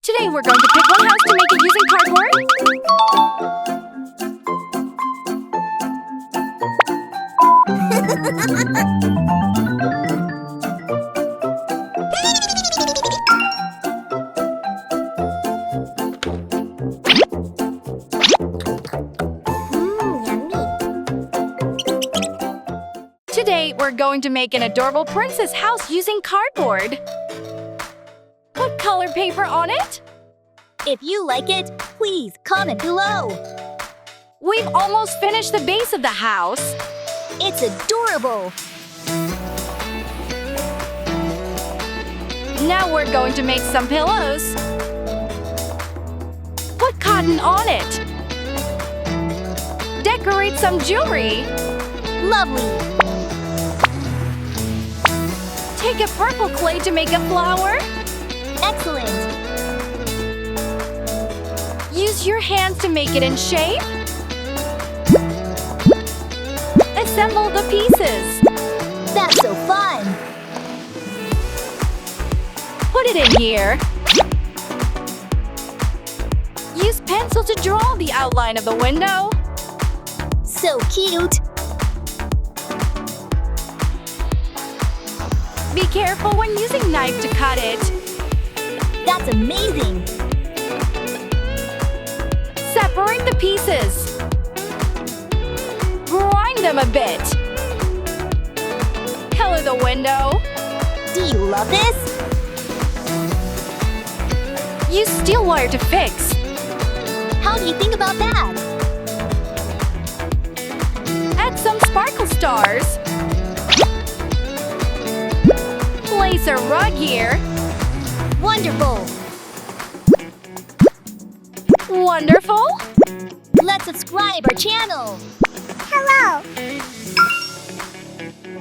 Today we're going to pick one house to make it using cardboard. Today we're going to make an adorable princess house using cardboard. Put colored paper on it. If you like it, please comment below. We've almost finished the base of the house. It's adorable. Now we're going to make some pillows. Put cotton on it. Decorate some jewelry. Lovely. Take a purple clay to make a flower. Excellent. Use your hands to make it in shape. Assemble the pieces. That's so fun. Put it in here. Use pencil to draw the outline of the window. So cute. Be careful when using knife to cut it. That's amazing. Separate the pieces. Grind them a bit. Color the window. Do you love this? Use steel wire to fix. How do you think about that? Add some sparkle stars. Place a rug here. Wonderful. Wonderful. Let's subscribe our channel. Hello.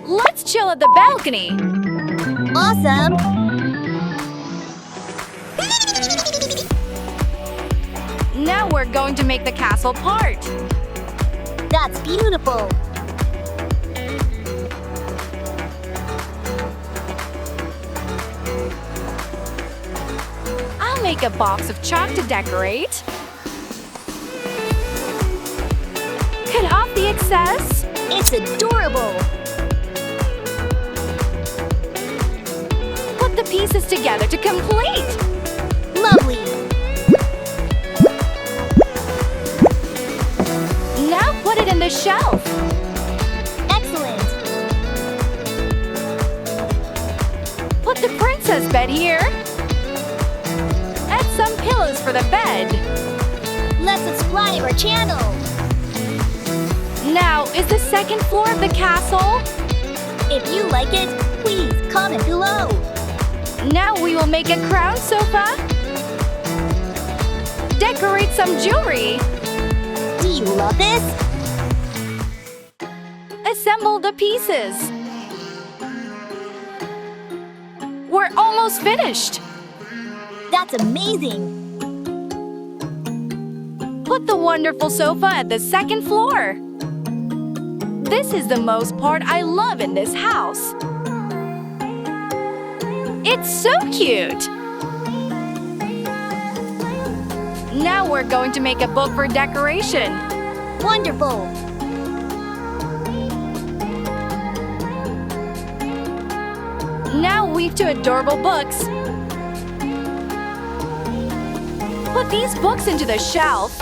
Let's chill at the balcony. Awesome. Now we're going to make the castle part. That's beautiful. I'll make a box of chalk to decorate. Cut off the excess. It's adorable. Put the pieces together to complete. Lovely. Now put it in the shelf. Excellent. Put the princess bed here. Add some pillows for the bed. Let's subscribe our channel. Now is the second floor of the castle. If you like it, please comment below. Now we will make a crown sofa. Decorate some jewelry. Do you love this? Assemble the pieces. We're almost finished. That's amazing. Put the wonderful sofa at the second floor. This is the most part I love in this house. It's so cute. Now we're going to make a book for decoration. Wonderful. Now weave two adorable books. Put these books into the shelf.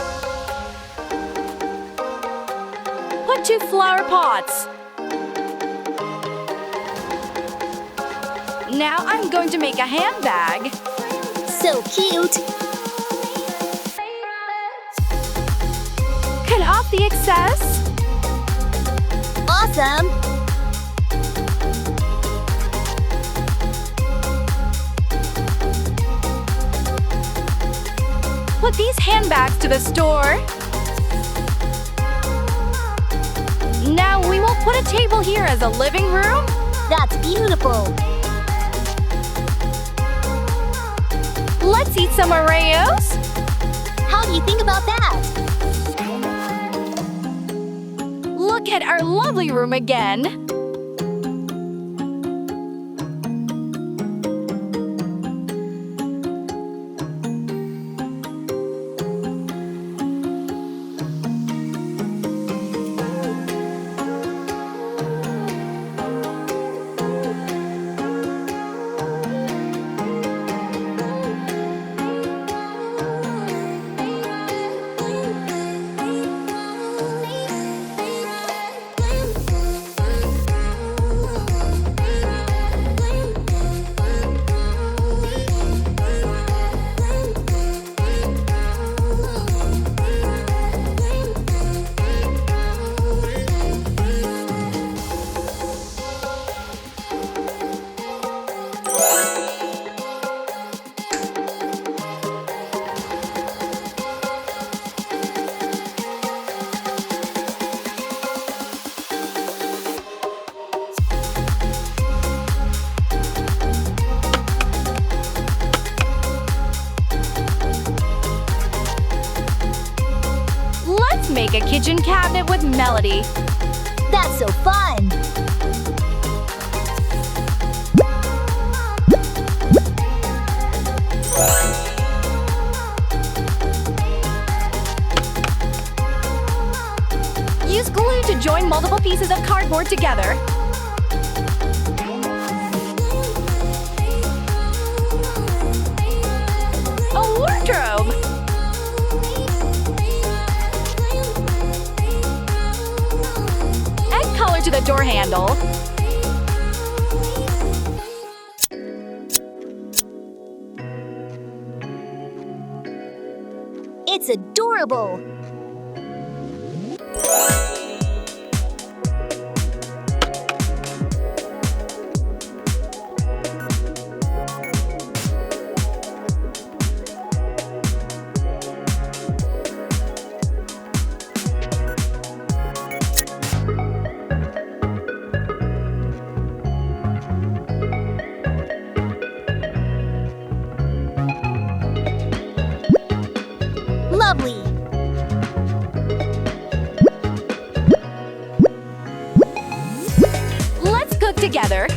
Put two flower pots. Now I'm going to make a handbag. So cute. Cut off the excess. Awesome. Put these handbags to the store. Now we will put a table here as a living room. That's beautiful. Let's eat some Oreos. How do you think about that? Look at our lovely room again. make a kitchen cabinet with melody. That's so fun! Use glue to join multiple pieces of cardboard together. A wardrobe! Add color to the door handle. It's adorable! Lovely! Let's cook together.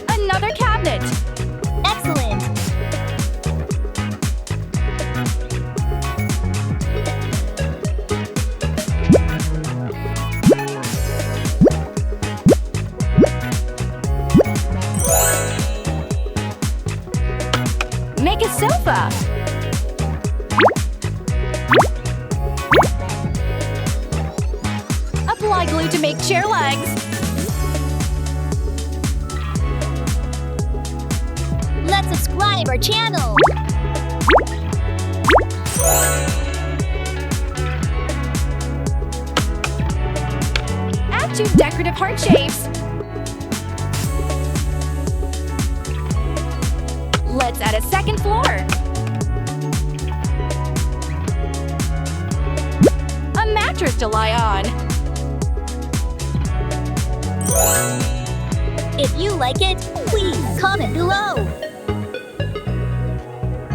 Another cabinet. Excellent! Make a sofa. Apply glue to make chair legs. Let's subscribe our channel! Add 2 decorative heart shapes. Let's add a second floor. A mattress to lie on. If you like it, please comment below!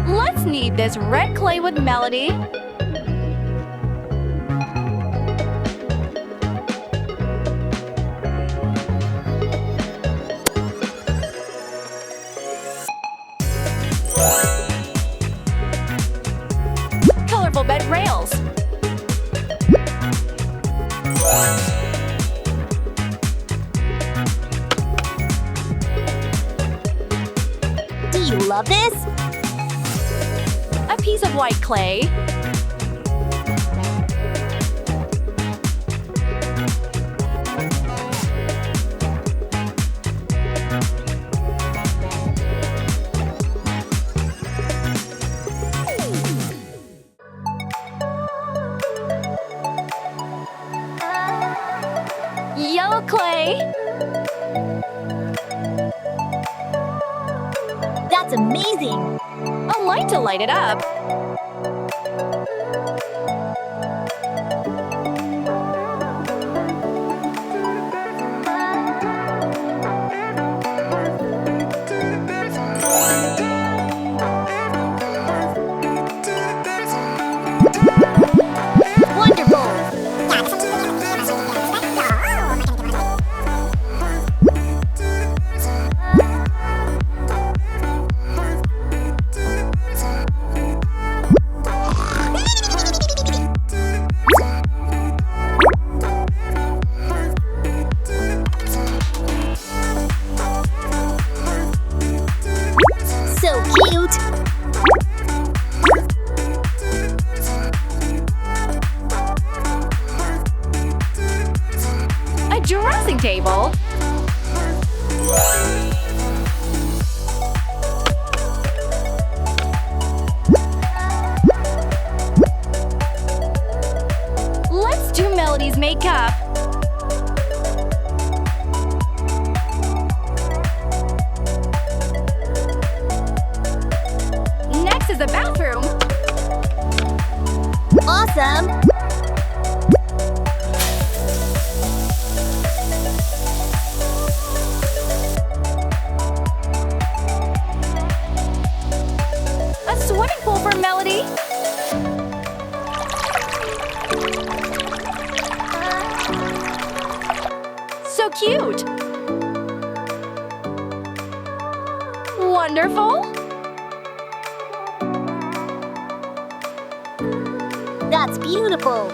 Let's knead this red clay with melody. Colorful bed rails. Do you love this? A piece of white clay. Yellow clay. That's amazing! A light to light it up. Wonderful! Awesome! A swimming pool for Melody. So cute. Wonderful. That's beautiful!